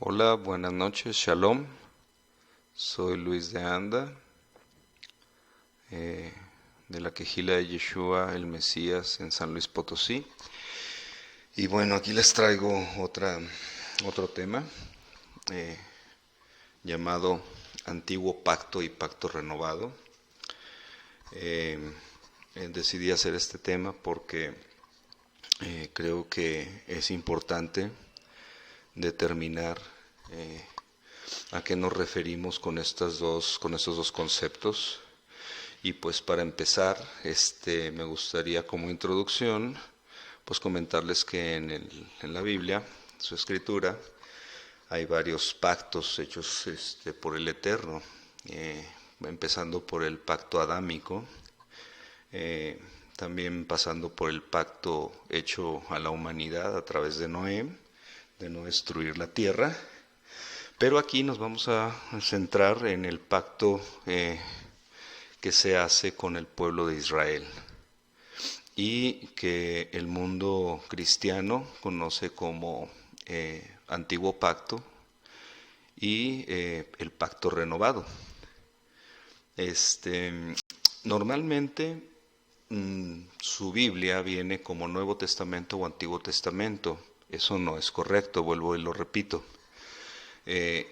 Hola, buenas noches, Shalom. Soy Luis de Anda, eh, de la Quejila de Yeshua, el Mesías, en San Luis Potosí. Y bueno, aquí les traigo otro tema eh, llamado Antiguo Pacto y Pacto Renovado. Eh, Decidí hacer este tema porque creo que es importante determinar a qué nos referimos con con estos dos conceptos. Y pues para empezar, me gustaría como introducción, pues comentarles que en la Biblia, su escritura, hay varios pactos hechos por el Eterno, empezando por el pacto adámico, también pasando por el pacto hecho a la humanidad a través de Noé, de no destruir la tierra. Pero aquí nos vamos a centrar en el pacto que se hace con el pueblo de Israel y que el mundo cristiano conoce como Antiguo Pacto y el Pacto Renovado. Normalmente su Biblia viene como Nuevo Testamento o Antiguo Testamento. Eso no es correcto, vuelvo y lo repito.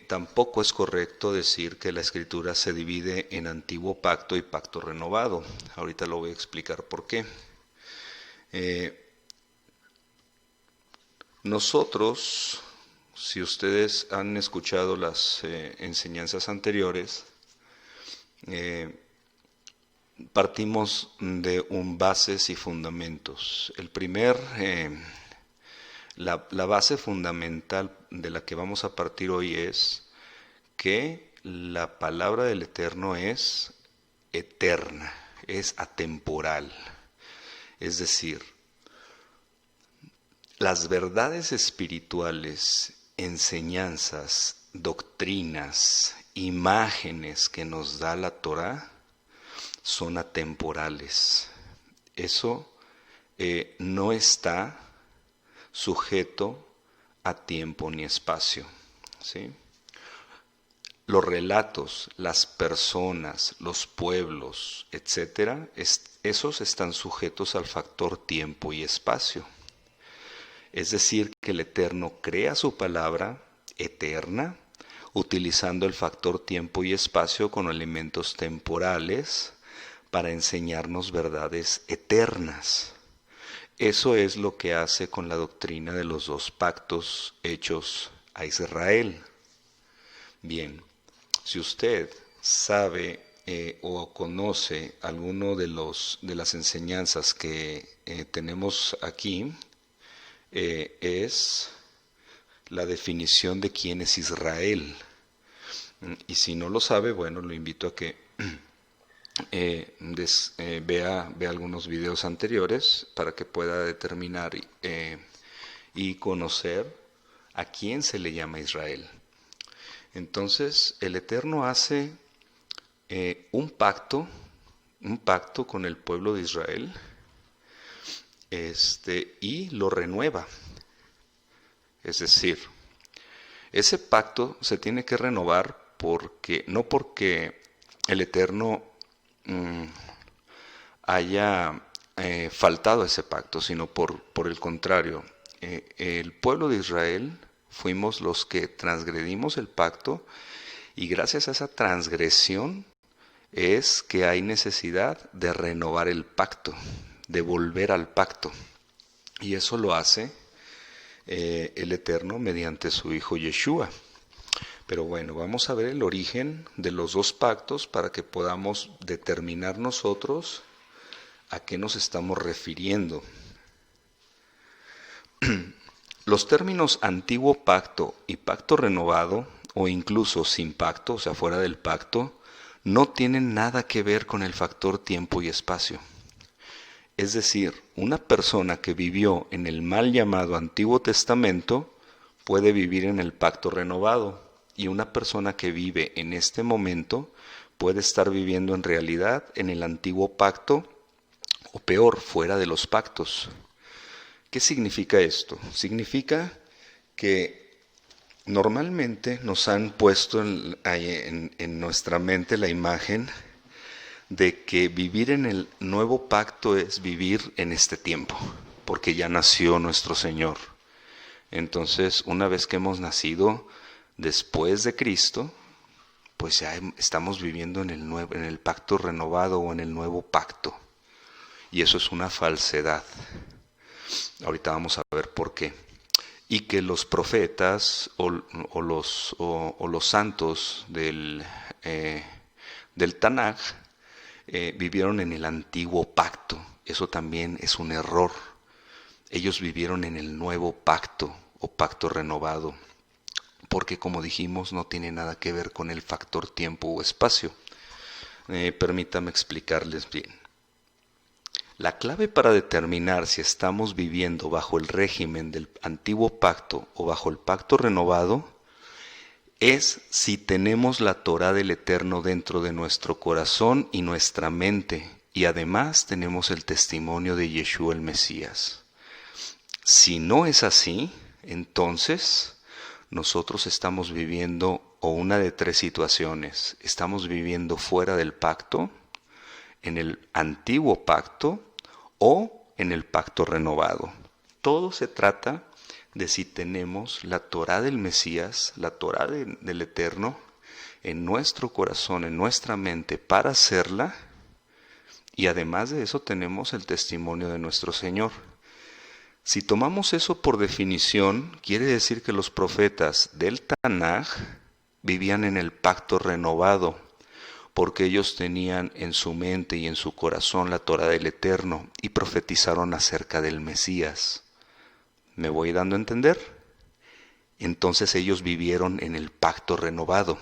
Tampoco es correcto decir que la escritura se divide en Antiguo Pacto y Pacto Renovado. Ahorita lo voy a explicar por qué. Nosotros, si ustedes han escuchado las enseñanzas anteriores, partimos de un bases y fundamentos. La base fundamental de la que vamos a partir hoy es que la palabra del Eterno es eterna, es atemporal. Es decir, las verdades espirituales, enseñanzas, doctrinas, imágenes que nos da la Torá son atemporales. Eso no está sujeto a tiempo ni espacio, ¿sí? Los relatos, las personas, los pueblos, etcétera, esos están sujetos al factor tiempo y espacio. Es decir, que el Eterno crea su palabra eterna, utilizando el factor tiempo y espacio con elementos temporales para enseñarnos verdades eternas. Eso es lo que hace con la doctrina de los dos pactos hechos a Israel. Bien, si usted sabe o conoce alguno de las enseñanzas que tenemos aquí, es la definición de quién es Israel. Y si no lo sabe, bueno, lo invito a que vea algunos videos anteriores para que pueda determinar y conocer a quién se le llama Israel. Entonces, el Eterno hace un pacto con el pueblo de Israel, y lo renueva. Es decir, ese pacto se tiene que renovar no porque el Eterno haya faltado a ese pacto, sino por el contrario. El pueblo de Israel fuimos los que transgredimos el pacto, y gracias a esa transgresión es que hay necesidad de renovar el pacto, de volver al pacto. Y eso lo hace el Eterno mediante su Hijo Yeshua. Pero bueno, vamos a ver el origen de los dos pactos para que podamos determinar nosotros a qué nos estamos refiriendo. Los términos antiguo pacto y pacto renovado, o incluso sin pacto, o sea, fuera del pacto, no tienen nada que ver con el factor tiempo y espacio. Es decir, una persona que vivió en el mal llamado Antiguo Testamento puede vivir en el pacto renovado, y una persona que vive en este momento puede estar viviendo en realidad en el antiguo pacto, o peor, fuera de los pactos. ¿Qué significa esto? Significa que Normalmente nos han puesto en nuestra mente la imagen de que vivir en el nuevo pacto es vivir en este tiempo, porque ya nació nuestro Señor. Entonces, una vez que hemos nacido después de Cristo, pues ya estamos viviendo en el pacto renovado o en el nuevo pacto. Y eso es una falsedad. Ahorita vamos a ver por qué. Y que los profetas o los santos del Tanaj vivieron en el antiguo pacto. Eso también es un error. Ellos vivieron en el nuevo pacto o pacto renovado, porque como dijimos no tiene nada que ver con el factor tiempo o espacio. Permítame explicarles bien. La clave para determinar si estamos viviendo bajo el régimen del antiguo pacto o bajo el pacto renovado es si tenemos la Torá del Eterno dentro de nuestro corazón y nuestra mente, y además tenemos el testimonio de Yeshua el Mesías. Si no es así, entonces nosotros estamos viviendo o una de tres situaciones. Estamos viviendo fuera del pacto, en el antiguo pacto o en el pacto renovado. Todo se trata de si tenemos la Torá del Mesías, la Torá del Eterno, en nuestro corazón, en nuestra mente para hacerla, y además de eso tenemos el testimonio de nuestro Señor. Si tomamos eso por definición, quiere decir que los profetas del Tanaj vivían en el pacto renovado, porque ellos tenían en su mente y en su corazón la Torá del Eterno y profetizaron acerca del Mesías. ¿Me voy dando a entender? Entonces ellos vivieron en el pacto renovado.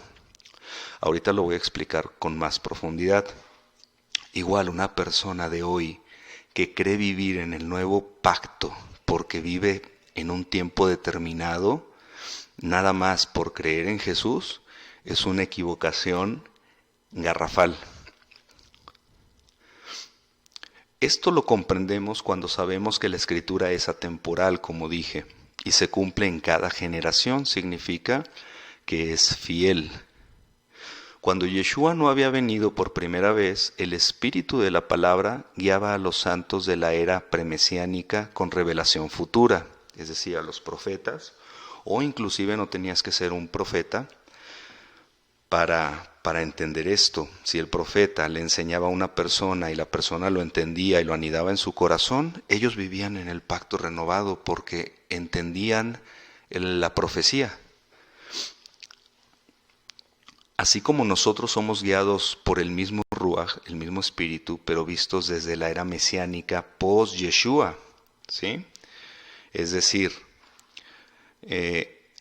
Ahorita lo voy a explicar con más profundidad. Igual una persona de hoy que cree vivir en el nuevo pacto porque vive en un tiempo determinado, nada más por creer en Jesús, es una equivocación garrafal. Esto lo comprendemos cuando sabemos que la Escritura es atemporal, como dije, y se cumple en cada generación, significa que es fiel. Cuando Yeshua no había venido por primera vez, el espíritu de la palabra guiaba a los santos de la era premesiánica con revelación futura, es decir, a los profetas, o inclusive no tenías que ser un profeta para entender esto. Si el profeta le enseñaba a una persona y la persona lo entendía y lo anidaba en su corazón, ellos vivían en el pacto renovado porque entendían la profecía. Así como nosotros somos guiados por el mismo Ruach, el mismo espíritu, pero vistos desde la era mesiánica post-Yeshua, ¿sí? Es decir,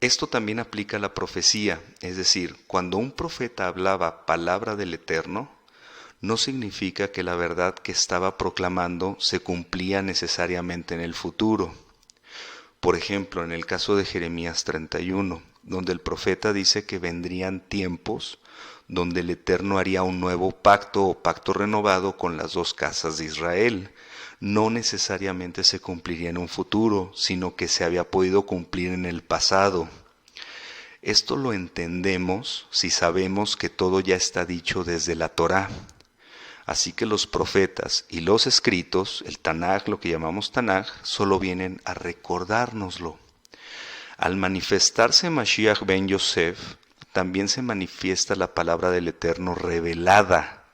esto también aplica a la profecía, es decir, cuando un profeta hablaba palabra del Eterno, no significa que la verdad que estaba proclamando se cumplía necesariamente en el futuro. Por ejemplo, en el caso de Jeremías 31, donde el profeta dice que vendrían tiempos donde el Eterno haría un nuevo pacto o pacto renovado con las dos casas de Israel. No necesariamente se cumpliría en un futuro, sino que se había podido cumplir en el pasado. Esto lo entendemos si sabemos que todo ya está dicho desde la Torá. Así que los profetas y los escritos, el Tanaj, lo que llamamos Tanaj, solo vienen a recordárnoslo. Al manifestarse Mashiach ben Yosef, también se manifiesta la palabra del Eterno revelada.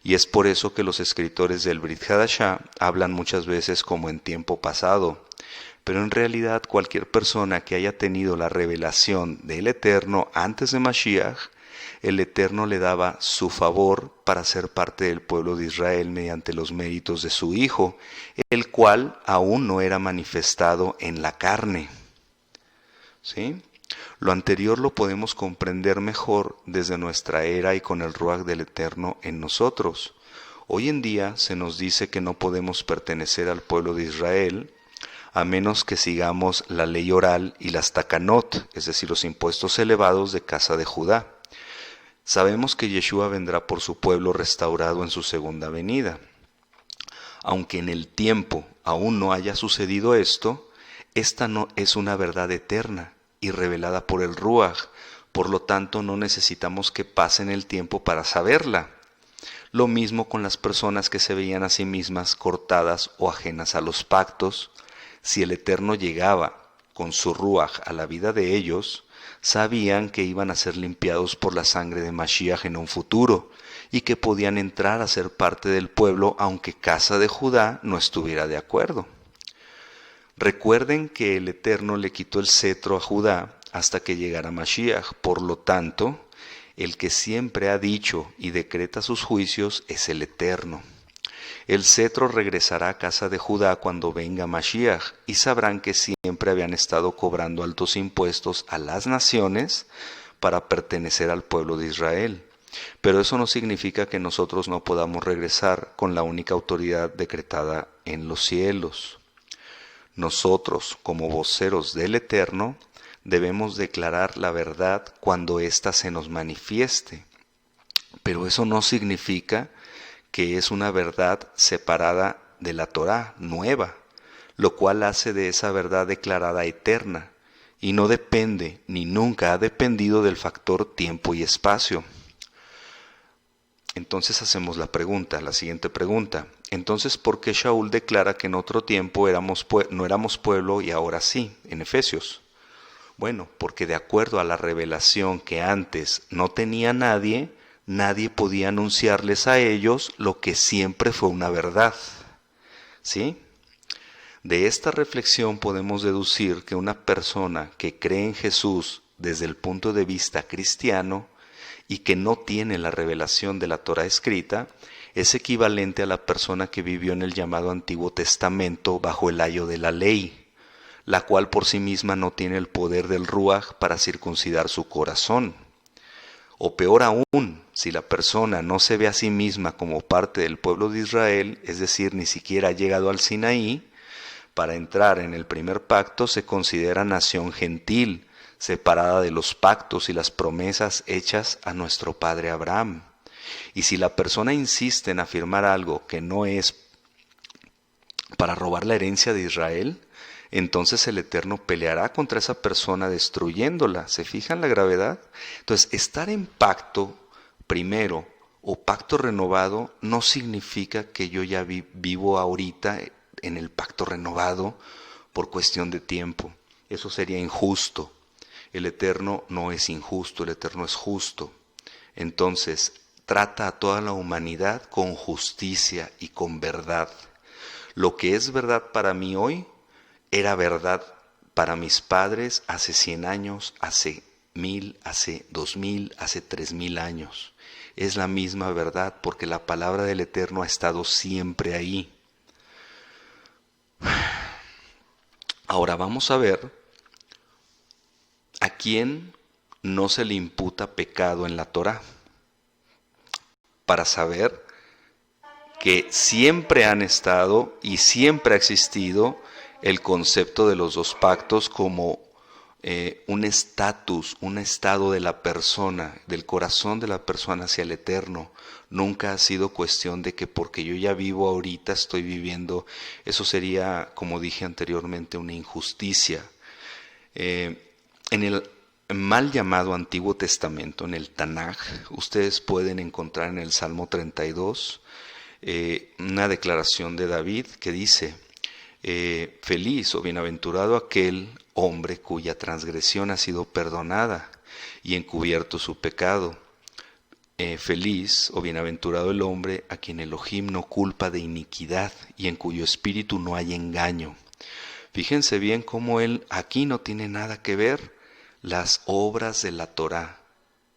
Y es por eso que los escritores del Brit Hadashah hablan muchas veces como en tiempo pasado. Pero en realidad cualquier persona que haya tenido la revelación del Eterno antes de Mashiach, el Eterno le daba su favor para ser parte del pueblo de Israel mediante los méritos de su Hijo, el cual aún no era manifestado en la carne. ¿Sí? Lo anterior lo podemos comprender mejor desde nuestra era y con el Ruach del Eterno en nosotros. Hoy en día se nos dice que no podemos pertenecer al pueblo de Israel a menos que sigamos la ley oral y las takanot, es decir, los impuestos elevados de casa de Judá. Sabemos que Yeshua vendrá por su pueblo restaurado en su segunda venida. Aunque en el tiempo aún no haya sucedido esto, esta no es una verdad eterna, y revelada por el Ruaj. Por lo tanto, no necesitamos que pasen el tiempo para saberla. Lo mismo con las personas que se veían a sí mismas cortadas o ajenas a los pactos. Si el Eterno llegaba con su Ruaj a la vida de ellos, sabían que iban a ser limpiados por la sangre de Mashiach en un futuro y que podían entrar a ser parte del pueblo aunque casa de Judá no estuviera de acuerdo. Recuerden que el Eterno le quitó el cetro a Judá hasta que llegara Mashiach. Por lo tanto, el que siempre ha dicho y decreta sus juicios es el Eterno. El cetro regresará a casa de Judá cuando venga Mashiach, y sabrán que siempre habían estado cobrando altos impuestos a las naciones para pertenecer al pueblo de Israel. Pero eso no significa que nosotros no podamos regresar con la única autoridad decretada en los cielos. Nosotros, como voceros del Eterno, debemos declarar la verdad cuando ésta se nos manifieste. Pero eso no significa que es una verdad separada de la Torá, nueva, lo cual hace de esa verdad declarada eterna, y no depende ni nunca ha dependido del factor tiempo y espacio. Entonces hacemos la siguiente pregunta. Entonces, ¿por qué Shaul declara que en otro tiempo no éramos pueblo y ahora sí, en Efesios? Bueno, porque de acuerdo a la revelación que antes no tenía nadie podía anunciarles a ellos lo que siempre fue una verdad. ¿Sí? De esta reflexión podemos deducir que una persona que cree en Jesús desde el punto de vista cristiano y que no tiene la revelación de la Torá escrita, es equivalente a la persona que vivió en el llamado Antiguo Testamento bajo el ayo de la ley, la cual por sí misma no tiene el poder del Ruaj para circuncidar su corazón. O peor aún, si la persona no se ve a sí misma como parte del pueblo de Israel, es decir, ni siquiera ha llegado al Sinaí, para entrar en el primer pacto se considera nación gentil, separada de los pactos y las promesas hechas a nuestro padre Abraham. Y si la persona insiste en afirmar algo que no es para robar la herencia de Israel, entonces el Eterno peleará contra esa persona destruyéndola. ¿Se fijan la gravedad? Entonces, estar en pacto primero o pacto renovado no significa que yo ya vivo ahorita en el pacto renovado por cuestión de tiempo. Eso sería injusto. El Eterno no es injusto, el Eterno es justo. Entonces, trata a toda la humanidad con justicia y con verdad. Lo que es verdad para mí hoy, era verdad para mis padres hace 100 años, hace 1000, hace 2000, hace 3000 años. Es la misma verdad porque la palabra del Eterno ha estado siempre ahí. Ahora vamos a ver a quién no se le imputa pecado en la Torá, para saber que siempre han estado y siempre ha existido el concepto de los dos pactos como un estatus, un estado de la persona, del corazón de la persona hacia el Eterno. Nunca ha sido cuestión de que porque yo ya vivo ahorita estoy viviendo, eso sería, como dije anteriormente, una injusticia. En el mal llamado Antiguo Testamento, en el Tanaj, ustedes pueden encontrar en el Salmo 32 una declaración de David que dice: feliz o bienaventurado aquel hombre cuya transgresión ha sido perdonada y encubierto su pecado. Feliz o bienaventurado el hombre a quien Elohim no culpa de iniquidad y en cuyo espíritu no hay engaño. Fíjense bien cómo él aquí no tiene nada que ver las obras de la Torá.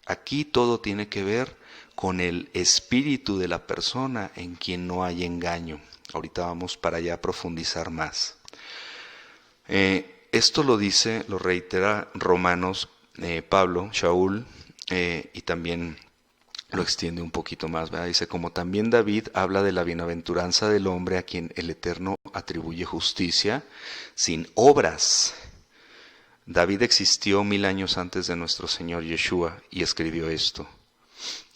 Aquí todo tiene que ver con el espíritu de la persona en quien no hay engaño. Ahorita vamos para allá a profundizar más. Esto lo dice, lo reitera Romanos, Pablo, Shaul, y también lo extiende un poquito más, ¿verdad? Dice, como también David habla de la bienaventuranza del hombre a quien el Eterno atribuye justicia sin obras. David existió 1000 años antes de nuestro Señor Yeshua y escribió esto.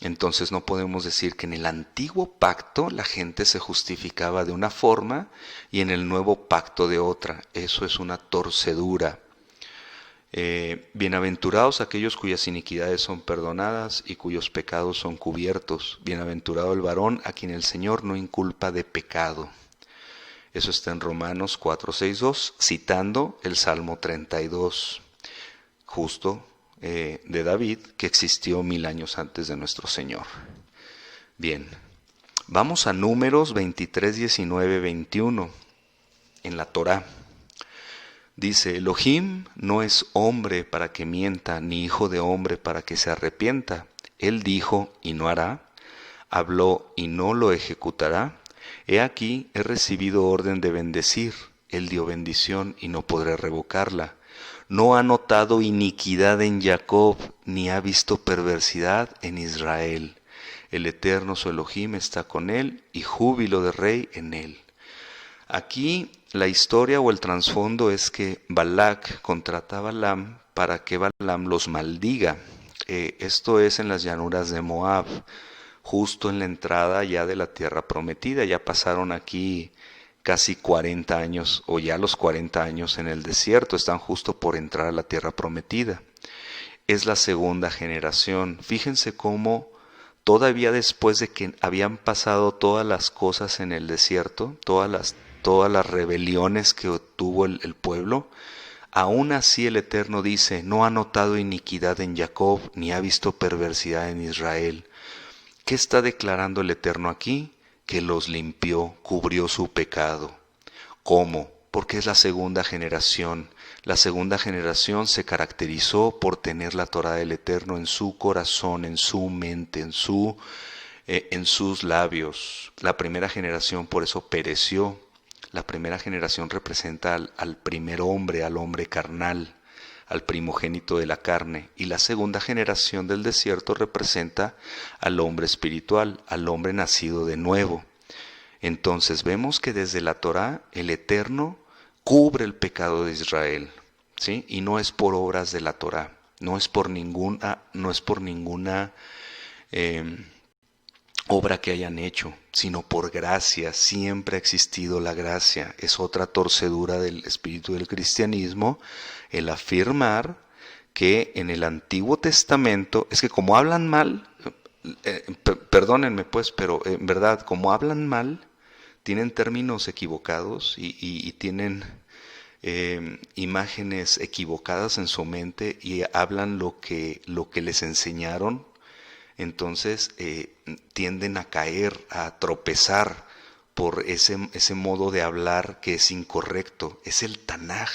Entonces no podemos decir que en el antiguo pacto la gente se justificaba de una forma y en el nuevo pacto de otra. Eso es una torcedura. Bienaventurados aquellos cuyas iniquidades son perdonadas y cuyos pecados son cubiertos. Bienaventurado el varón a quien el Señor no inculpa de pecado. Eso está en Romanos 4:6-2, citando el Salmo 32, justo de David, que existió 1000 años antes de nuestro Señor. Bien, vamos a Números 23, 19, 21, en la Torá. Dice, Elohim no es hombre para que mienta, ni hijo de hombre para que se arrepienta. Él dijo y no hará, habló y no lo ejecutará. He aquí, he recibido orden de bendecir. Él dio bendición y no podré revocarla. No ha notado iniquidad en Jacob, ni ha visto perversidad en Israel. El Eterno su Elohim está con él, y júbilo de rey en él. Aquí la historia o el trasfondo es que Balac contrata a Balaam para que Balaam los maldiga. Esto es en las llanuras de Moab, justo en la entrada ya de la tierra prometida. Ya pasaron aquí casi 40 años, o ya los 40 años en el desierto, están justo por entrar a la tierra prometida. Es la segunda generación. Fíjense cómo todavía después de que habían pasado todas las cosas en el desierto, todas las rebeliones que tuvo el pueblo, aún así el Eterno dice, no ha notado iniquidad en Jacob, ni ha visto perversidad en Israel. ¿Qué está declarando el Eterno aquí? Que los limpió, cubrió su pecado. ¿Cómo? Porque es la segunda generación. La segunda generación se caracterizó por tener la Torá del Eterno en su corazón, en su mente, en sus labios. La primera generación por eso pereció. La primera generación representa al primer hombre, al hombre carnal, al primogénito de la carne. Y la segunda generación del desierto representa al hombre espiritual, al hombre nacido de nuevo. Entonces vemos que desde la Torá el Eterno cubre el pecado de Israel, ¿sí? Y no es por obras de la Torá, no es por ninguna obra que hayan hecho, sino por gracia. Siempre ha existido la gracia. Es otra torcedura del espíritu del cristianismo el afirmar que en el Antiguo Testamento, es que como hablan mal, perdónenme pues, pero en verdad, como hablan mal, tienen términos equivocados y tienen imágenes equivocadas en su mente y hablan lo que les enseñaron. Entonces tienden a caer, a tropezar por ese modo de hablar que es incorrecto. Es el Tanaj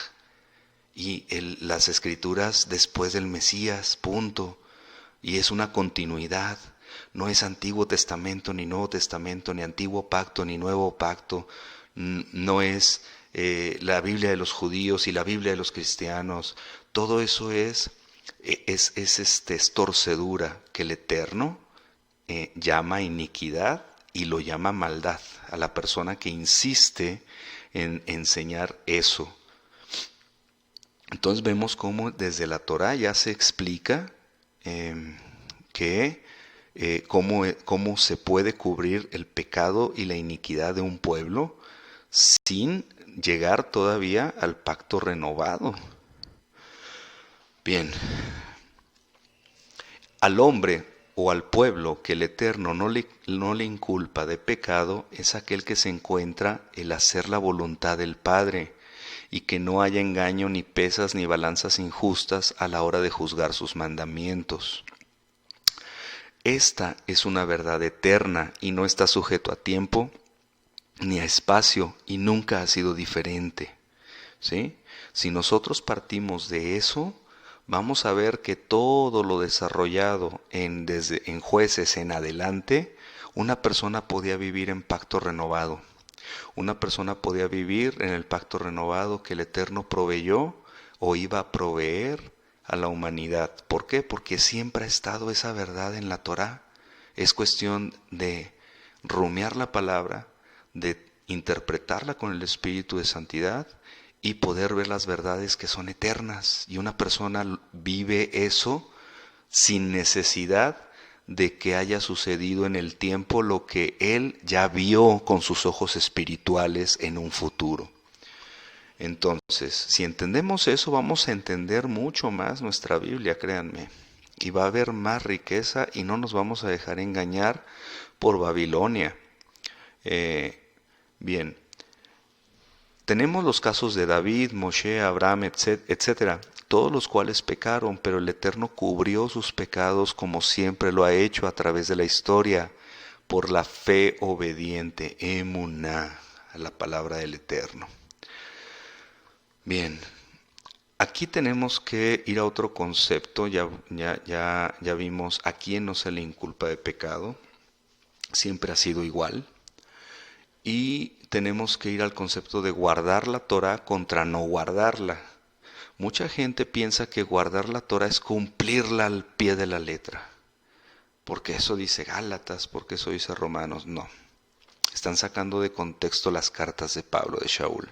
y las escrituras después del Mesías, punto. Y es una continuidad. No es Antiguo Testamento, ni Nuevo Testamento, ni Antiguo Pacto, ni Nuevo Pacto. No es la Biblia de los judíos y la Biblia de los cristianos. Todo eso es torcedura que el Eterno llama iniquidad y lo llama maldad a la persona que insiste en enseñar eso. Entonces vemos cómo desde la Torá ya se explica cómo se puede cubrir el pecado y la iniquidad de un pueblo sin llegar todavía al pacto renovado. Bien, al hombre o al pueblo que el Eterno no le inculpa de pecado es aquel que se encuentra el hacer la voluntad del Padre y que no haya engaño ni pesas ni balanzas injustas a la hora de juzgar sus mandamientos. Esta es una verdad eterna y no está sujeto a tiempo ni a espacio y nunca ha sido diferente, ¿sí? Si nosotros partimos de eso, vamos a ver que todo lo desarrollado en Jueces en adelante, una persona podía vivir en pacto renovado. Una persona podía vivir en el pacto renovado que el Eterno proveyó o iba a proveer a la humanidad. ¿Por qué? Porque siempre ha estado esa verdad en la Torá. Es cuestión de rumiar la palabra, de interpretarla con el espíritu de santidad y poder ver las verdades que son eternas. Y una persona vive eso sin necesidad de que haya sucedido en el tiempo lo que él ya vio con sus ojos espirituales en un futuro. Entonces, si entendemos eso, vamos a entender mucho más nuestra Biblia, créanme. Y va a haber más riqueza y no nos vamos a dejar engañar por Babilonia. Bien, tenemos los casos de David, Moshe, Abraham, etcétera, todos los cuales pecaron, pero el Eterno cubrió sus pecados como siempre lo ha hecho a través de la historia, por la fe obediente, emuná, a la palabra del Eterno. Bien, aquí tenemos que ir a otro concepto, ya vimos a quién no se le inculpa de pecado, siempre ha sido igual. Y tenemos que ir al concepto de guardar la Torah contra no guardarla. Mucha gente piensa que guardar la Torah es cumplirla al pie de la letra. Porque eso dice Gálatas, porque eso dice Romanos. No. Están sacando de contexto las cartas de Pablo, de Shaul.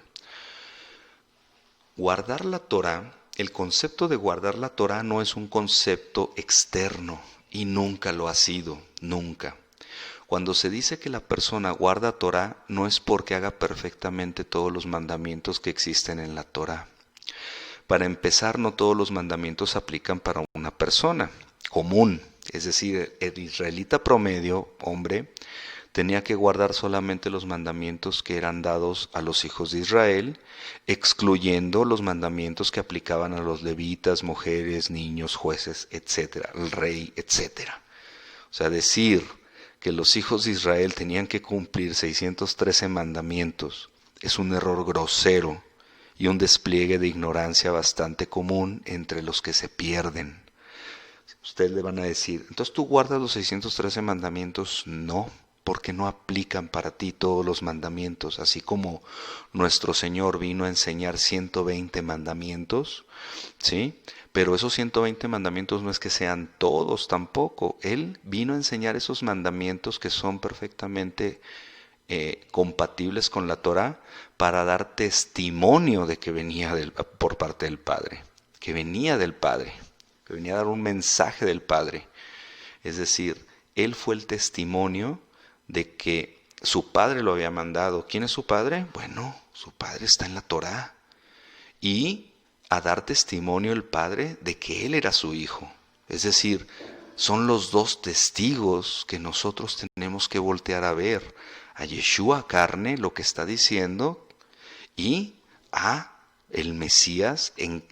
Guardar la Torah, el concepto de guardar la Torah no es un concepto externo y nunca lo ha sido, nunca. Cuando se dice que la persona guarda Torah, no es porque haga perfectamente todos los mandamientos que existen en la Torah. Para empezar, no todos los mandamientos aplican para una persona común. Es decir, el israelita promedio, hombre, tenía que guardar solamente los mandamientos que eran dados a los hijos de Israel, excluyendo los mandamientos que aplicaban a los levitas, mujeres, niños, jueces, etcétera, el rey, etcétera. O sea, decir que los hijos de Israel tenían que cumplir 613 mandamientos es un error grosero y un despliegue de ignorancia bastante común entre los que se pierden. Ustedes le van a decir, entonces tú guardas los 613 mandamientos. No, porque no aplican para ti todos los mandamientos, así como nuestro Señor vino a enseñar 120 mandamientos, ¿sí? Pero esos 120 mandamientos no es que sean todos tampoco. Él vino a enseñar esos mandamientos que son perfectamente compatibles con la Torá para dar testimonio de que venía por parte del Padre, que venía del Padre, que venía a dar un mensaje del Padre. Es decir, Él fue el testimonio de que su Padre lo había mandado. ¿Quién es su Padre? Bueno, su Padre está en la Torá. Y a dar testimonio el Padre de que Él era su Hijo. Es decir, son los dos testigos que nosotros tenemos que voltear a ver. A Yeshua carne, lo que está diciendo, y a el Mesías en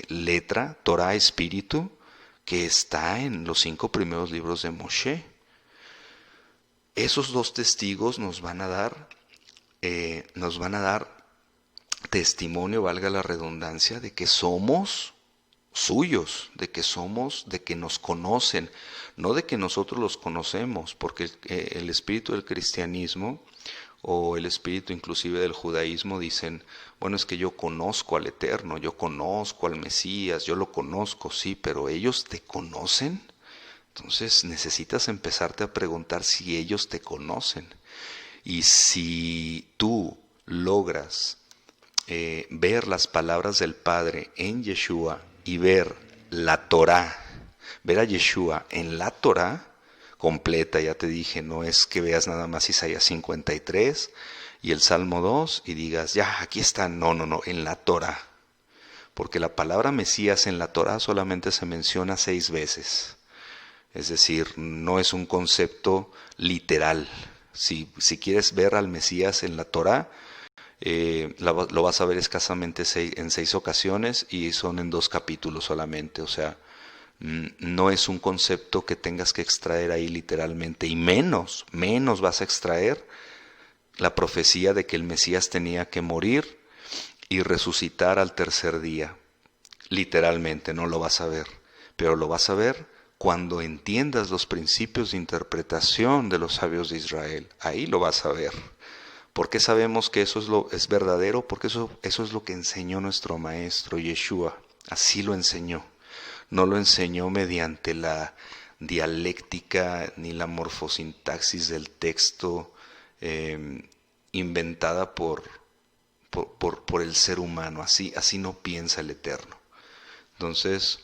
letra, Torah, espíritu, que está en los 5 primeros libros de Moshe. Esos dos testigos nos van a dar testimonio, valga la redundancia, de que somos suyos, de que nos conocen, no de que nosotros los conocemos, porque el espíritu del cristianismo o el espíritu inclusive del judaísmo dicen, bueno, es que yo conozco al Eterno, yo conozco al Mesías, yo lo conozco, sí, pero ¿ellos te conocen? Entonces necesitas empezarte a preguntar si ellos te conocen. Y si tú logras ver las palabras del Padre en Yeshua y ver la Torá, ver a Yeshua en la Torá completa, ya te dije, no es que veas nada más Isaías 53 y el Salmo 2 y digas, ya, aquí está, no, en la Torá. Porque la palabra Mesías en la Torá solamente se menciona 6 veces. Es decir, no es un concepto literal. Si quieres ver al Mesías en la Torá, lo vas a ver escasamente en 6 ocasiones y son en 2 capítulos solamente. O sea, no es un concepto que tengas que extraer ahí literalmente. Y menos vas a extraer la profecía de que el Mesías tenía que morir y resucitar al tercer día. Literalmente no lo vas a ver, pero lo vas a ver cuando entiendas los principios de interpretación de los sabios de Israel. Ahí lo vas a ver. ¿Por qué sabemos que eso es verdadero? Porque eso es lo que enseñó nuestro maestro Yeshua. Así lo enseñó. No lo enseñó mediante la dialéctica ni la morfosintaxis del texto inventada por el ser humano. Así no piensa el Eterno. Entonces,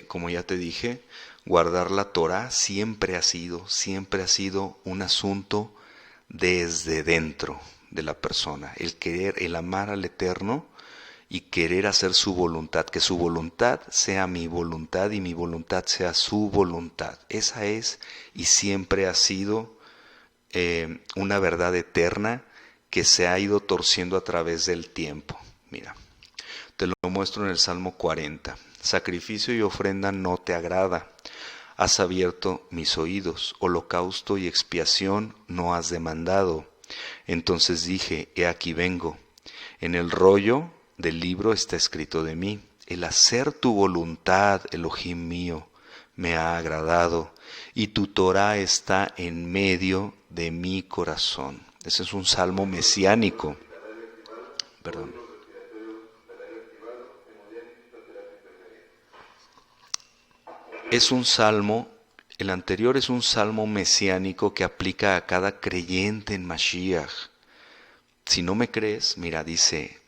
como ya te dije, guardar la Torá siempre ha sido un asunto desde dentro, de la persona, el querer, el amar al Eterno y querer hacer su voluntad, que su voluntad sea mi voluntad y mi voluntad sea su voluntad. Esa es y siempre ha sido una verdad eterna que se ha ido torciendo a través del tiempo. Mira, te lo muestro en el Salmo 40. Sacrificio y ofrenda no te agrada. Has abierto mis oídos, holocausto y expiación no has demandado. Entonces dije, he aquí vengo. En el rollo del libro está escrito de mí. El hacer tu voluntad, Elohim mío, me ha agradado, y tu Torah está en medio de mi corazón. Ese es un salmo mesiánico. Perdón. Es un salmo, el anterior es un salmo mesiánico que aplica a cada creyente en Mashiach. Si no me crees, mira, dice,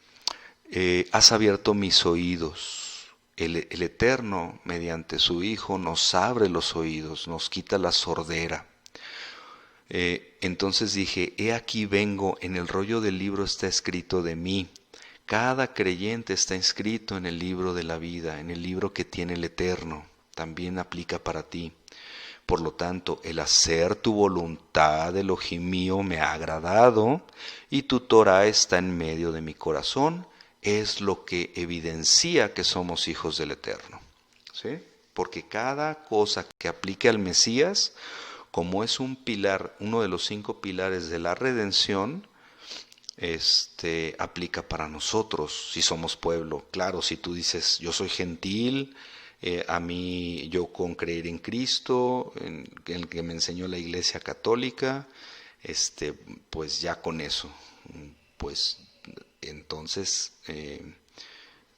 has abierto mis oídos. El Eterno, mediante su Hijo, nos abre los oídos, nos quita la sordera. Entonces dije, he aquí vengo, en el rollo del libro está escrito de mí. Cada creyente está inscrito en el libro de la vida, en el libro que tiene el Eterno. También aplica para ti. Por lo tanto, el hacer tu voluntad, Elohim mío, me ha agradado, y tu Torah está en medio de mi corazón, es lo que evidencia que somos hijos del Eterno. ¿Sí? Porque cada cosa que aplique al Mesías, como es un pilar, uno de los 5 pilares de la redención, aplica para nosotros, si somos pueblo. Claro, si tú dices, yo soy gentil, a mí, yo con creer en Cristo, en el que me enseñó la Iglesia Católica, pues ya con eso, pues entonces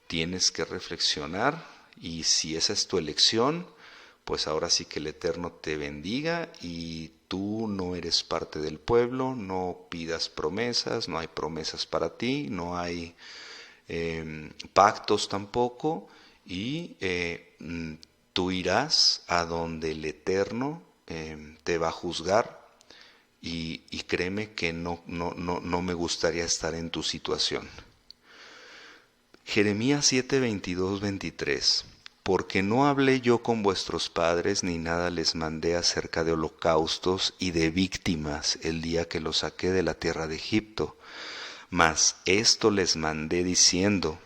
tienes que reflexionar, y si esa es tu elección, pues ahora sí que el Eterno te bendiga, y tú no eres parte del pueblo, no pidas promesas, no hay promesas para ti, no hay pactos tampoco, y tú irás a donde el Eterno te va a juzgar, y créeme que no me gustaría estar en tu situación. Jeremías 7, 22, 23. Porque no hablé yo con vuestros padres, ni nada les mandé acerca de holocaustos y de víctimas el día que los saqué de la tierra de Egipto. Mas esto les mandé diciendo,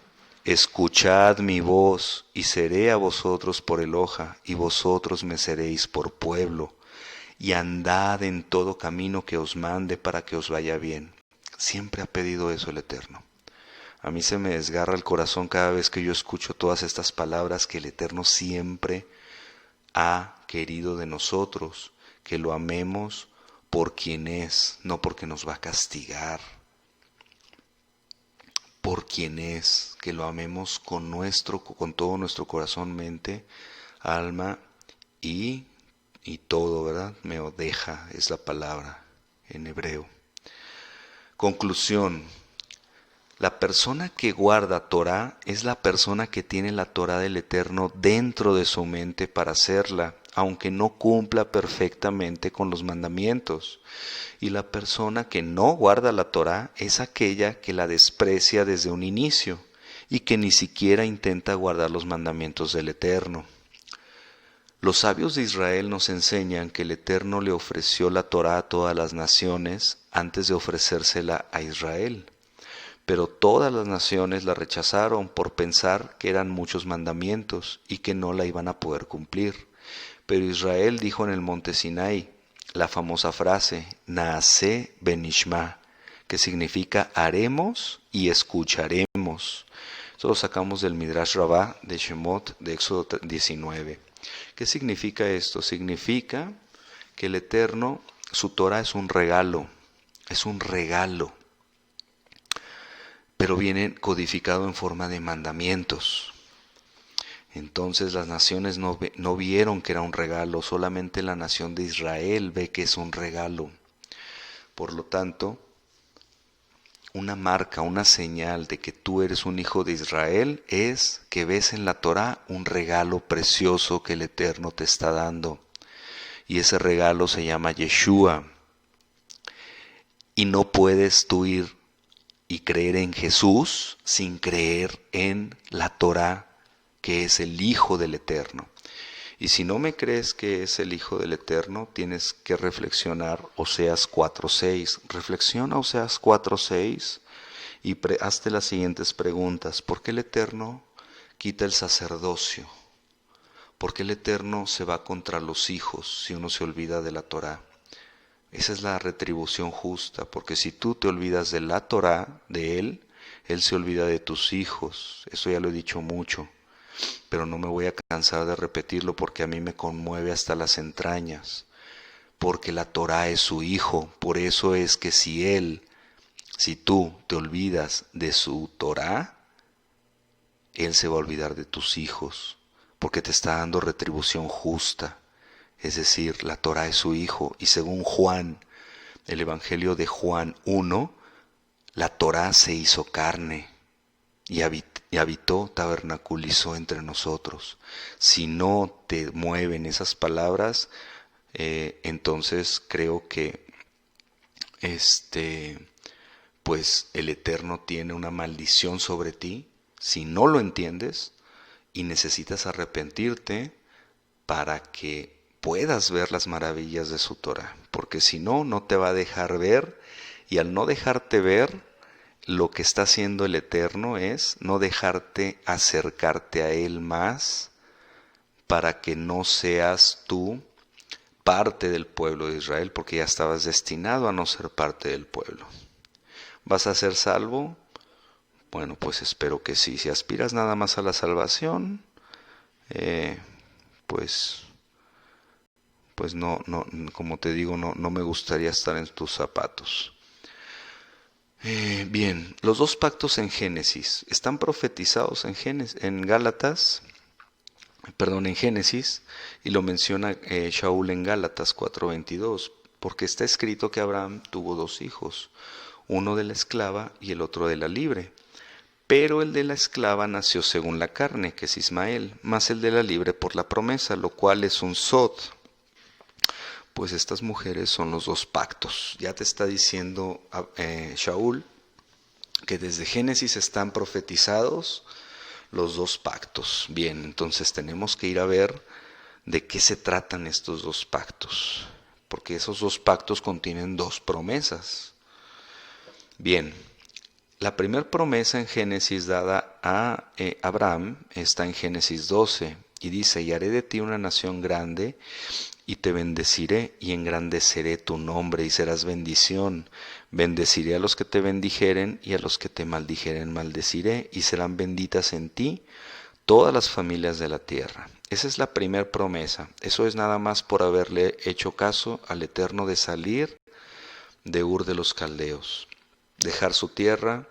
escuchad mi voz, y seré a vosotros por Eloja, y vosotros me seréis por pueblo, y andad en todo camino que os mande para que os vaya bien. Siempre ha pedido eso el Eterno. A mí se me desgarra el corazón cada vez que yo escucho todas estas palabras que el Eterno siempre ha querido de nosotros, que lo amemos por quien es, no porque nos va a castigar. Por quien es, que lo amemos con todo nuestro corazón, mente, alma y todo, ¿verdad? Meodeja es la palabra en hebreo. Conclusión. La persona que guarda Torah es la persona que tiene la Torah del Eterno dentro de su mente para hacerla, aunque no cumpla perfectamente con los mandamientos. Y la persona que no guarda la Torah es aquella que la desprecia desde un inicio y que ni siquiera intenta guardar los mandamientos del Eterno. Los sabios de Israel nos enseñan que el Eterno le ofreció la Torah a todas las naciones antes de ofrecérsela a Israel. Pero todas las naciones la rechazaron por pensar que eran muchos mandamientos y que no la iban a poder cumplir. Pero Israel dijo en el monte Sinai la famosa frase, Naaseh benishma, que significa haremos y escucharemos. Esto lo sacamos del Midrash Rabbah de Shemot de Éxodo 19. ¿Qué significa esto? Significa que el Eterno, su Torah es un regalo, pero viene codificado en forma de mandamientos. Entonces las naciones no vieron que era un regalo, solamente la nación de Israel ve que es un regalo. Por lo tanto, una marca, una señal de que tú eres un hijo de Israel es que ves en la Torah un regalo precioso que el Eterno te está dando. Y ese regalo se llama Yeshua. Y no puedes tú ir y creer en Jesús sin creer en la Torá, que es el Hijo del Eterno. Y si no me crees que es el Hijo del Eterno, tienes que reflexionar Oseas 4:6. Reflexiona Oseas 4:6 y hazte las siguientes preguntas. ¿Por qué el Eterno quita el sacerdocio? ¿Por qué el Eterno se va contra los hijos si uno se olvida de la Torá? Esa es la retribución justa, porque si tú te olvidas de la Torá, de Él se olvida de tus hijos. Eso ya lo he dicho mucho, pero no me voy a cansar de repetirlo porque a mí me conmueve hasta las entrañas, porque la Torá es su hijo. Por eso es que si tú te olvidas de su Torá, Él se va a olvidar de tus hijos, porque te está dando retribución justa. Es decir, la Torá es su hijo, y según Juan, el Evangelio de Juan 1, la Torá se hizo carne y habitó, tabernaculizó entre nosotros. Si no te mueven esas palabras, entonces creo que pues el Eterno tiene una maldición sobre ti si no lo entiendes, y necesitas arrepentirte para que puedas ver las maravillas de su Torah, porque si no, no te va a dejar ver, y al no dejarte ver, lo que está haciendo el Eterno es no dejarte acercarte a Él más, para que no seas tú parte del pueblo de Israel, porque ya estabas destinado a no ser parte del pueblo. ¿Vas a ser salvo? Bueno, pues espero que sí. Si aspiras nada más a la salvación, pues no, como te digo, no me gustaría estar en tus zapatos. Bien, los dos pactos en Génesis están profetizados en Génesis, y lo menciona Shaul en Gálatas 4:22, porque está escrito que Abraham tuvo dos hijos, uno de la esclava y el otro de la libre. Pero el de la esclava nació según la carne, que es Ismael, más el de la libre por la promesa, lo cual es un sod. Pues estas mujeres son los dos pactos. Ya te está diciendo Shaul que desde Génesis están profetizados los dos pactos. Bien, entonces tenemos que ir a ver de qué se tratan estos dos pactos, porque esos dos pactos contienen dos promesas. Bien, la primera promesa en Génesis dada a Abraham está en Génesis 12 y dice: y haré de ti una nación grande y te bendeciré y engrandeceré tu nombre y serás bendición. Bendeciré a los que te bendijeren y a los que te maldijeren maldeciré, y serán benditas en ti todas las familias de la tierra. Esa es la primera promesa. Eso es nada más por haberle hecho caso al Eterno de salir de Ur de los Caldeos, dejar su tierra,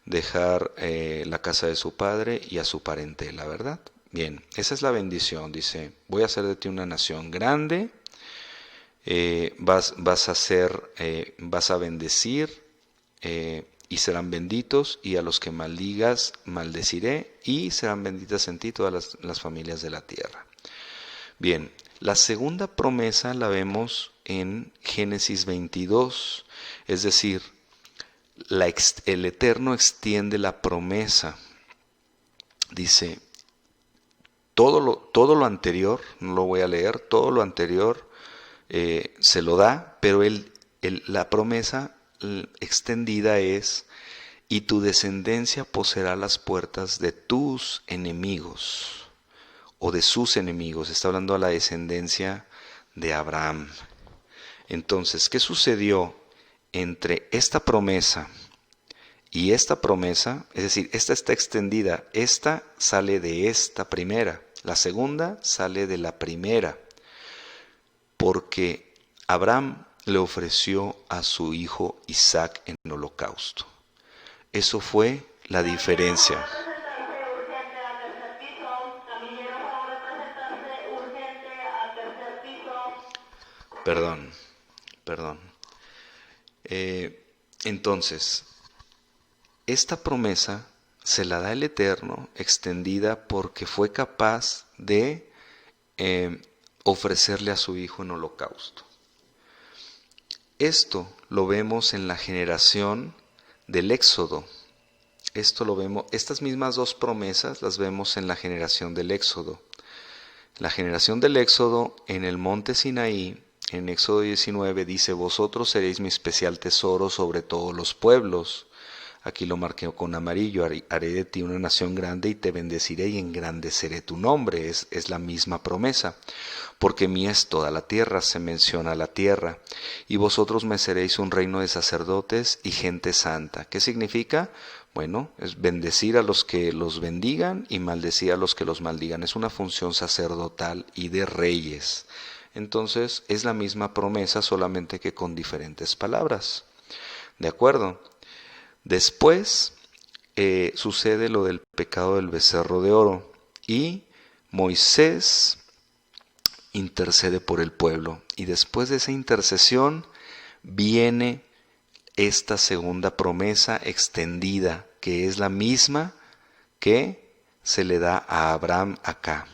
dejar la casa de su padre y a su parentela, ¿verdad? Bien, esa es la bendición. Dice: voy a hacer de ti una nación grande, vas a bendecir, y serán benditos, y a los que maldigas maldeciré, y serán benditas en ti todas las familias de la tierra. Bien, la segunda promesa la vemos en Génesis 22, es decir, el Eterno extiende la promesa. Dice: todo lo anterior, no lo voy a leer, todo lo anterior se lo da, pero la promesa extendida es: y tu descendencia poseerá las puertas de tus enemigos, o de sus enemigos. Está hablando a la descendencia de Abraham. Entonces, ¿qué sucedió entre esta promesa y esta promesa? Es decir, esta está extendida, esta sale de esta primera, la segunda sale de la primera, porque Abraham le ofreció a su hijo Isaac en holocausto. Eso fue la diferencia. Perdón. Entonces, esta promesa se la da el Eterno, extendida porque fue capaz de ofrecerle a su hijo en holocausto. Esto lo vemos en la generación del Éxodo. Estas mismas dos promesas las vemos en la generación del Éxodo. La generación del Éxodo en el monte Sinaí, en Éxodo 19, dice: vosotros seréis mi especial tesoro sobre todos los pueblos. Aquí lo marqué con amarillo: haré de ti una nación grande y te bendeciré y engrandeceré tu nombre. Es la misma promesa. Porque mía es toda la tierra, se menciona la tierra. Y vosotros me seréis un reino de sacerdotes y gente santa. ¿Qué significa? Bueno, es bendecir a los que los bendigan y maldecir a los que los maldigan. Es una función sacerdotal y de reyes. Entonces es la misma promesa, solamente que con diferentes palabras. ¿De acuerdo? Después sucede lo del pecado del becerro de oro y Moisés intercede por el pueblo. Y después de esa intercesión viene esta segunda promesa extendida, que es la misma que se le da a Abraham acá.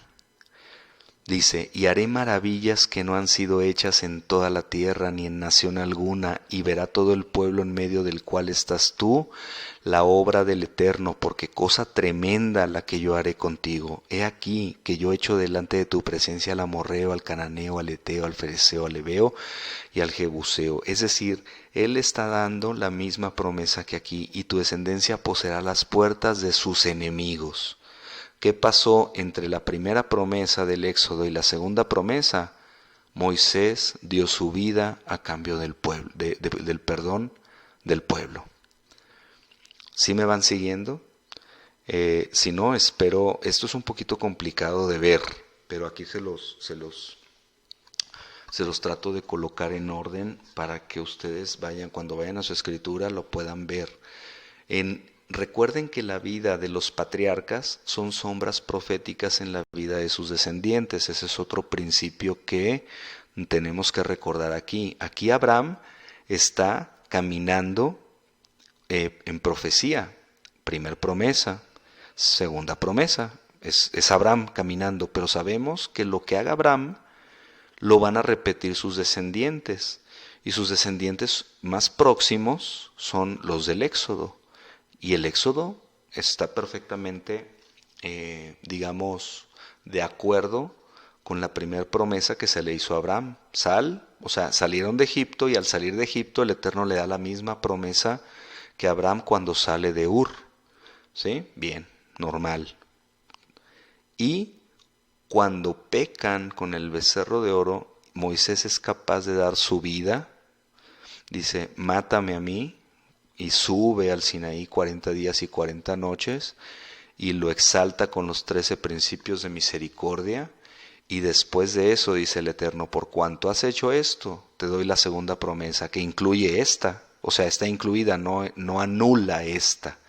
Dice: y haré maravillas que no han sido hechas en toda la tierra ni en nación alguna, y verá todo el pueblo en medio del cual estás tú la obra del Eterno, porque cosa tremenda la que yo haré contigo. He aquí que yo echo delante de tu presencia al amorreo, al cananeo, al eteo, al fereceo, al heveo y al jebuseo. Es decir, él está dando la misma promesa que aquí: y tu descendencia poseerá las puertas de sus enemigos. ¿Qué pasó entre la primera promesa del Éxodo y la segunda promesa? Moisés dio su vida a cambio del pueblo, del perdón del pueblo. ¿Sí me van siguiendo? Si no, espero. Esto es un poquito complicado de ver, pero aquí se los trato de colocar en orden para que ustedes cuando vayan a su escritura, lo puedan ver. Recuerden que la vida de los patriarcas son sombras proféticas en la vida de sus descendientes. Ese es otro principio que tenemos que recordar aquí. Aquí Abraham está caminando en profecía. Primer promesa, segunda promesa. Es Abraham caminando, pero sabemos que lo que haga Abraham lo van a repetir sus descendientes. Y sus descendientes más próximos son los del Éxodo. Y el Éxodo está perfectamente, de acuerdo con la primera promesa que se le hizo a Abraham. Salieron de Egipto, y al salir de Egipto el Eterno le da la misma promesa que a Abraham cuando sale de Ur. ¿Sí? Bien, normal. Y cuando pecan con el becerro de oro, Moisés es capaz de dar su vida. Dice: mátame a mí. Y sube al Sinaí 40 días y 40 noches y lo exalta con los 13 principios de misericordia. Y después de eso dice el Eterno: por cuanto has hecho esto, te doy la segunda promesa, que incluye esta. O sea, está incluida, no anula esta,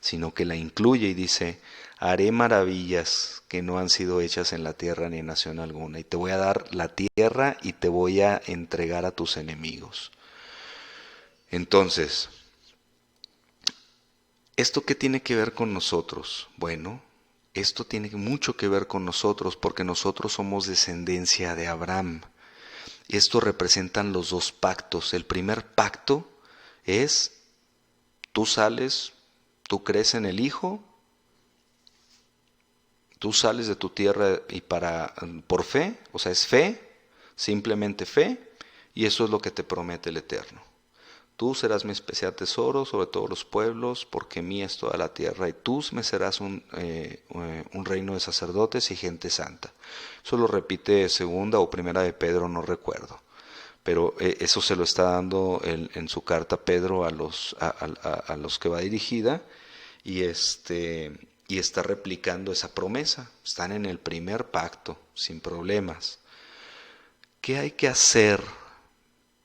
sino que la incluye, y dice: haré maravillas que no han sido hechas en la tierra ni en nación alguna, y te voy a dar la tierra y te voy a entregar a tus enemigos. Entonces, ¿esto qué tiene que ver con nosotros? Bueno, esto tiene mucho que ver con nosotros, porque nosotros somos descendencia de Abraham. Esto representan los dos pactos. El primer pacto es: tú crees en el Hijo, tú sales de tu tierra y por fe, o sea, es fe, simplemente fe, y eso es lo que te promete el Eterno. Tú serás mi especial tesoro sobre todos los pueblos, porque mía es toda la tierra, y tú me serás un reino de sacerdotes y gente santa. Eso lo repite segunda o primera de Pedro, no recuerdo. Pero eso se lo está dando en su carta Pedro a los que va dirigida, y está replicando esa promesa. Están en el primer pacto, sin problemas. ¿Qué hay que hacer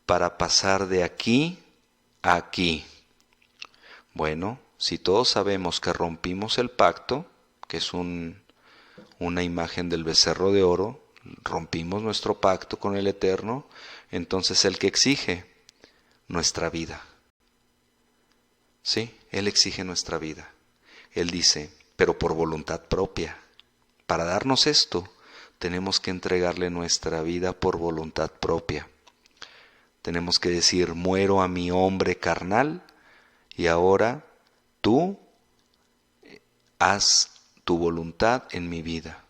para pasar de aquí aquí? Bueno, si todos sabemos que rompimos el pacto, que es una imagen del becerro de oro, rompimos nuestro pacto con el Eterno, entonces ¿Él qué exige? Nuestra vida. Sí, Él exige nuestra vida. Él dice: pero por voluntad propia. Para darnos esto, tenemos que entregarle nuestra vida por voluntad propia. tenemos que decir, muero a mi hombre carnal y ahora tú haz tu voluntad en mi vida.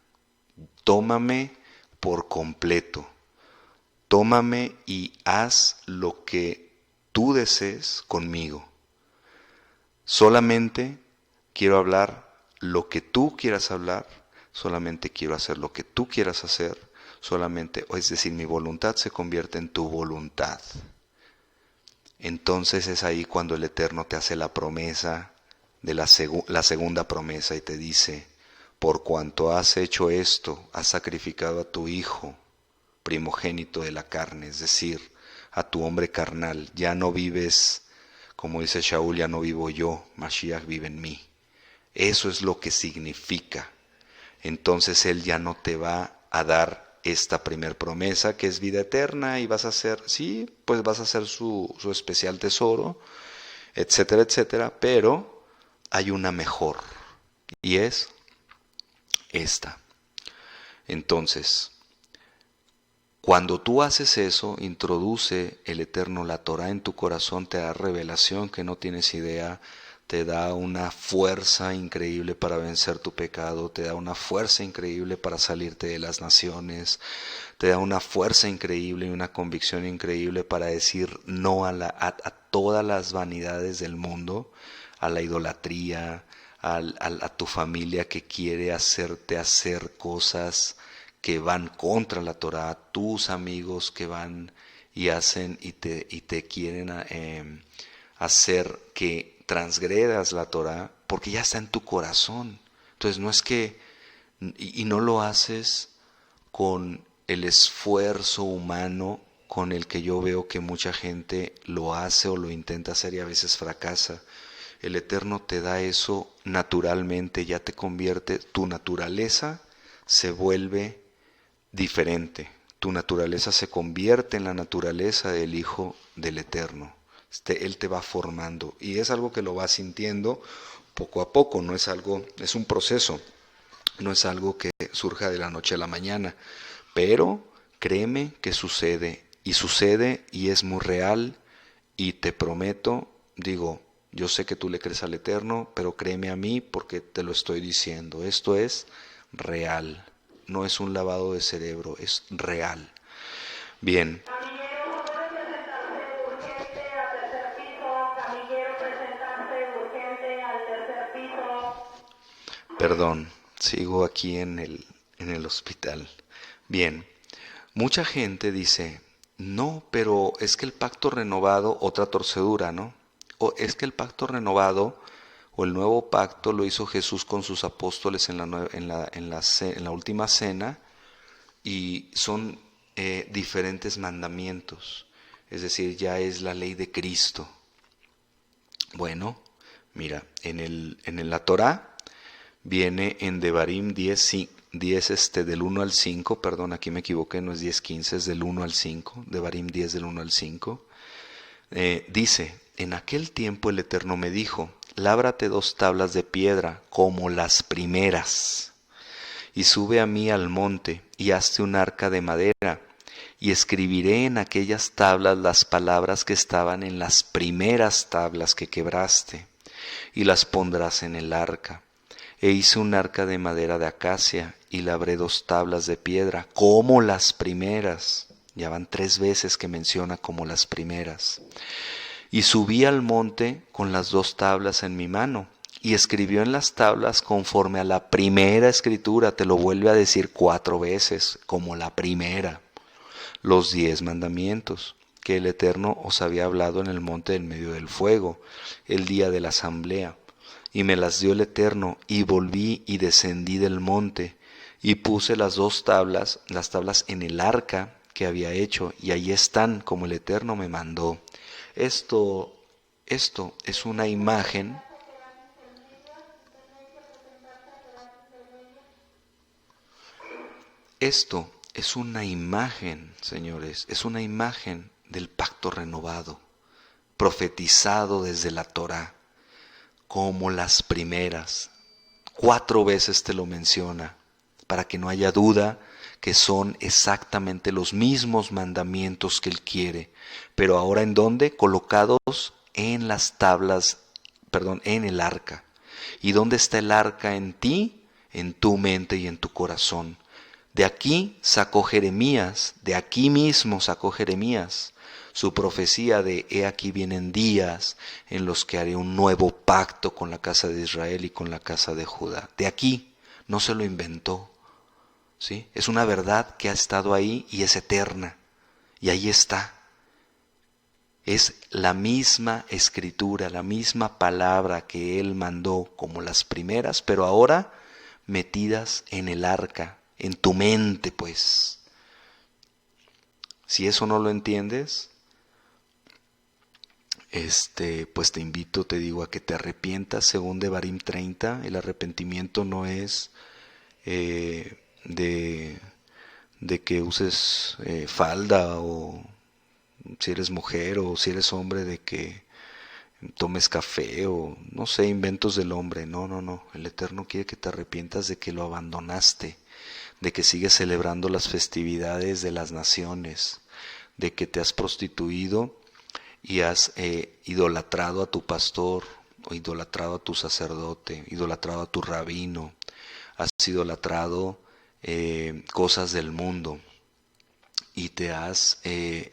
Tómame por completo. Tómame y haz lo que tú desees conmigo. Solamente quiero hablar lo que tú quieras hablar, solamente quiero hacer lo que tú quieras hacer, solamente, es decir, mi voluntad se convierte en tu voluntad. Entonces es ahí cuando el Eterno te hace la promesa, la segunda promesa, y te dice, por cuanto has hecho esto, has sacrificado a tu hijo primogénito de la carne, es decir, a tu hombre carnal, ya no vives, como dice Shaul, ya no vivo yo, Mashiach vive en mí. Eso es lo que significa. Entonces Él ya no te va a dar esta primer promesa que es vida eterna y vas a ser, sí, pues vas a ser su especial tesoro, etcétera, etcétera, pero hay una mejor y es esta. Entonces, cuando tú haces eso, introduce el Eterno la Torah en tu corazón, te da revelación que no tienes idea, te da una fuerza increíble para vencer tu pecado, te da una fuerza increíble para salirte de las naciones, te da una fuerza increíble y una convicción increíble para decir no a todas las vanidades del mundo, a la idolatría, a tu familia que quiere hacerte hacer cosas que van contra la Torah, tus amigos que van y hacen y te quieren hacer que transgredas la Torah, porque ya está en tu corazón. Entonces no es que, y no lo haces con el esfuerzo humano con el que yo veo que mucha gente lo hace o lo intenta hacer y a veces fracasa. El Eterno te da eso naturalmente, ya te convierte, tu naturaleza se vuelve diferente. Tu naturaleza se convierte en la naturaleza del Hijo del Eterno. Él te va formando y es algo que lo vas sintiendo poco a poco, no es algo, es un proceso, no es algo que surja de la noche a la mañana, pero créeme que sucede y es muy real y te prometo, digo, yo sé que tú le crees al Eterno, pero créeme a mí porque te lo estoy diciendo, esto es real. No es un lavado de cerebro, es real. Bien. Camillero, ¿puede presentarse urgente al tercer piso? Camillero, presentarse urgente al tercer piso. Perdón, sigo aquí en el hospital. Bien, mucha gente dice, no, pero es que el pacto renovado, otra torcedura, ¿no? O es que el pacto renovado o el nuevo pacto lo hizo Jesús con sus apóstoles en la última cena y son diferentes mandamientos, es decir, ya es la ley de Cristo. Bueno, mira, en la Torá viene en Devarim 10 del 1 al 5, perdón, aquí me equivoqué, no es 10:15, es del 1 al 5, Devarim 10 del 1 al 5, dice, en aquel tiempo el Eterno me dijo, lábrate 2 tablas de piedra como las primeras, y sube a mí al monte, y hazte un arca de madera, y escribiré en aquellas tablas las palabras que estaban en las primeras tablas que quebraste, y las pondrás en el arca. E hice un arca de madera de acacia, y labré 2 tablas de piedra, como las primeras. Ya van 3 veces que menciona como las primeras. Y subí al monte con las 2 tablas en mi mano, y escribió en las tablas conforme a la primera escritura, te lo vuelve a decir 4 veces, como la primera, los 10 mandamientos que el Eterno os había hablado en el monte en medio del fuego, el día de la asamblea. Y me las dio el Eterno, y volví y descendí del monte, y puse las 2 tablas, las tablas en el arca que había hecho, y ahí están como el Eterno me mandó. Esto es una imagen. Esto es una imagen, señores, es una imagen del pacto renovado, profetizado desde la Torá, como las primeras. 4 veces te lo menciona, para que no haya duda que son exactamente los mismos mandamientos que Él quiere, pero ahora ¿en dónde? Colocados en las tablas, en el arca. ¿Y dónde está el arca en ti? En tu mente y en tu corazón. De aquí sacó Jeremías, de aquí mismo sacó Jeremías su profecía de he aquí vienen días en los que haré un nuevo pacto con la casa de Israel y con la casa de Judá. De aquí, no se lo inventó, ¿sí? Es una verdad que ha estado ahí y es eterna, y ahí está. Es la misma escritura, la misma palabra que Él mandó como las primeras, pero ahora metidas en el arca, en tu mente, pues. Si eso no lo entiendes, pues te invito, te digo, a que te arrepientas. Según Devarim 30, el arrepentimiento no es de que uses falda, o si eres mujer, o si eres hombre, de que tomes café, o no sé, inventos del hombre. No, no, no. El Eterno quiere que te arrepientas de que lo abandonaste, de que sigues celebrando las festividades de las naciones, de que te has prostituido y has idolatrado a tu pastor, o idolatrado a tu sacerdote, idolatrado a tu rabino, has idolatrado cosas del mundo y te has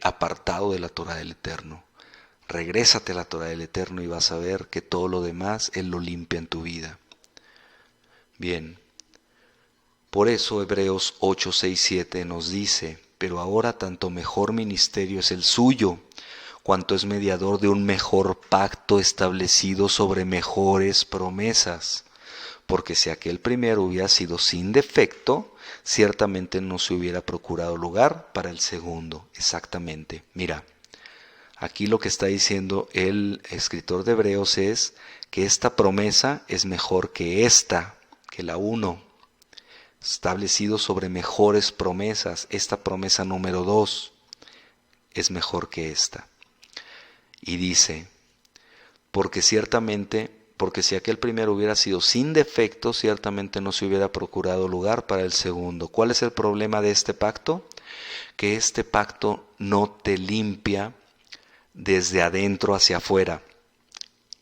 apartado de la Torah del Eterno. Regrésate a la Torah del Eterno y vas a ver que todo lo demás Él lo limpia en tu vida. Bien, por eso Hebreos 8, 6, 7 nos dice, pero ahora tanto mejor ministerio es el suyo, cuanto es mediador de un mejor pacto establecido sobre mejores promesas. Porque si aquel primero hubiera sido sin defecto, ciertamente no se hubiera procurado lugar para el segundo. Exactamente. Mira, aquí lo que está diciendo el escritor de Hebreos es que esta promesa es mejor que esta, que la 1. Establecido sobre mejores promesas. Esta promesa número 2 es mejor que esta. Y dice, porque si aquel primero hubiera sido sin defecto, ciertamente no se hubiera procurado lugar para el segundo. ¿Cuál es el problema de este pacto? Que este pacto no te limpia desde adentro hacia afuera.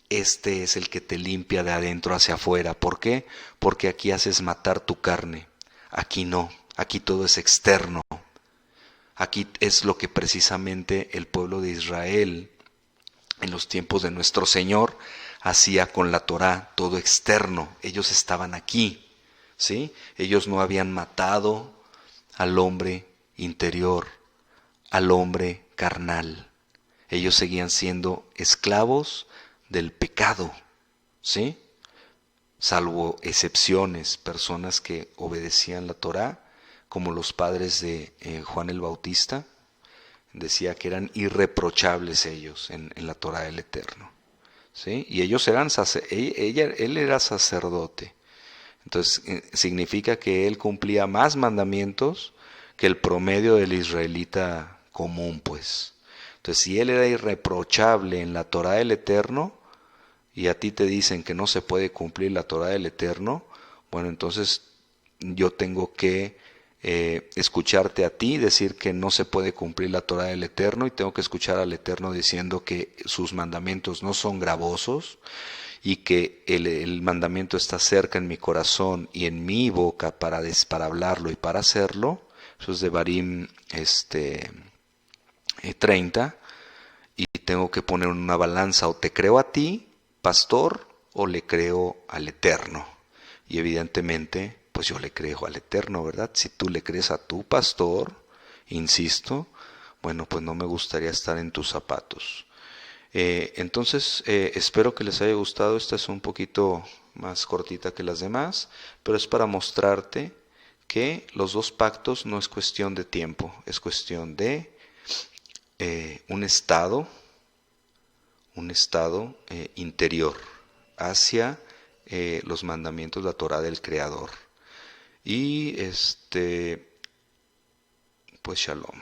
Este es el que te limpia de adentro hacia afuera. ¿Por qué? Porque aquí haces matar tu carne. Aquí no. Aquí todo es externo. Aquí es lo que precisamente el pueblo de Israel en los tiempos de nuestro Señor hacía con la Torá, todo externo. Ellos estaban aquí, ¿sí? Ellos no habían matado al hombre interior, al hombre carnal. Ellos seguían siendo esclavos del pecado, ¿sí? Salvo excepciones, personas que obedecían la Torá, como los padres de Juan el Bautista. Decía que eran irreprochables ellos en la Torá del Eterno, ¿sí? Y ellos eran él era sacerdote. Entonces significa que él cumplía más mandamientos que el promedio del israelita común, pues. Entonces, si él era irreprochable en la Torá del Eterno y a ti te dicen que no se puede cumplir la Torá del Eterno, bueno, entonces yo tengo que escucharte a ti decir que no se puede cumplir la Torá del Eterno, y tengo que escuchar al Eterno diciendo que sus mandamientos no son gravosos y que el mandamiento está cerca en mi corazón y en mi boca para hablarlo y para hacerlo. Eso es de Devarim 30, y tengo que poner en una balanza: o te creo a ti, pastor, o le creo al Eterno. Y evidentemente pues yo le creo al Eterno, ¿verdad? Si tú le crees a tu pastor, insisto, bueno, pues no me gustaría estar en tus zapatos. Entonces, espero que les haya gustado. Esta es un poquito más cortita que las demás, pero es para mostrarte que los dos pactos no es cuestión de tiempo, es cuestión de un estado interior hacia los mandamientos de la Torá del Creador. Y pues shalom.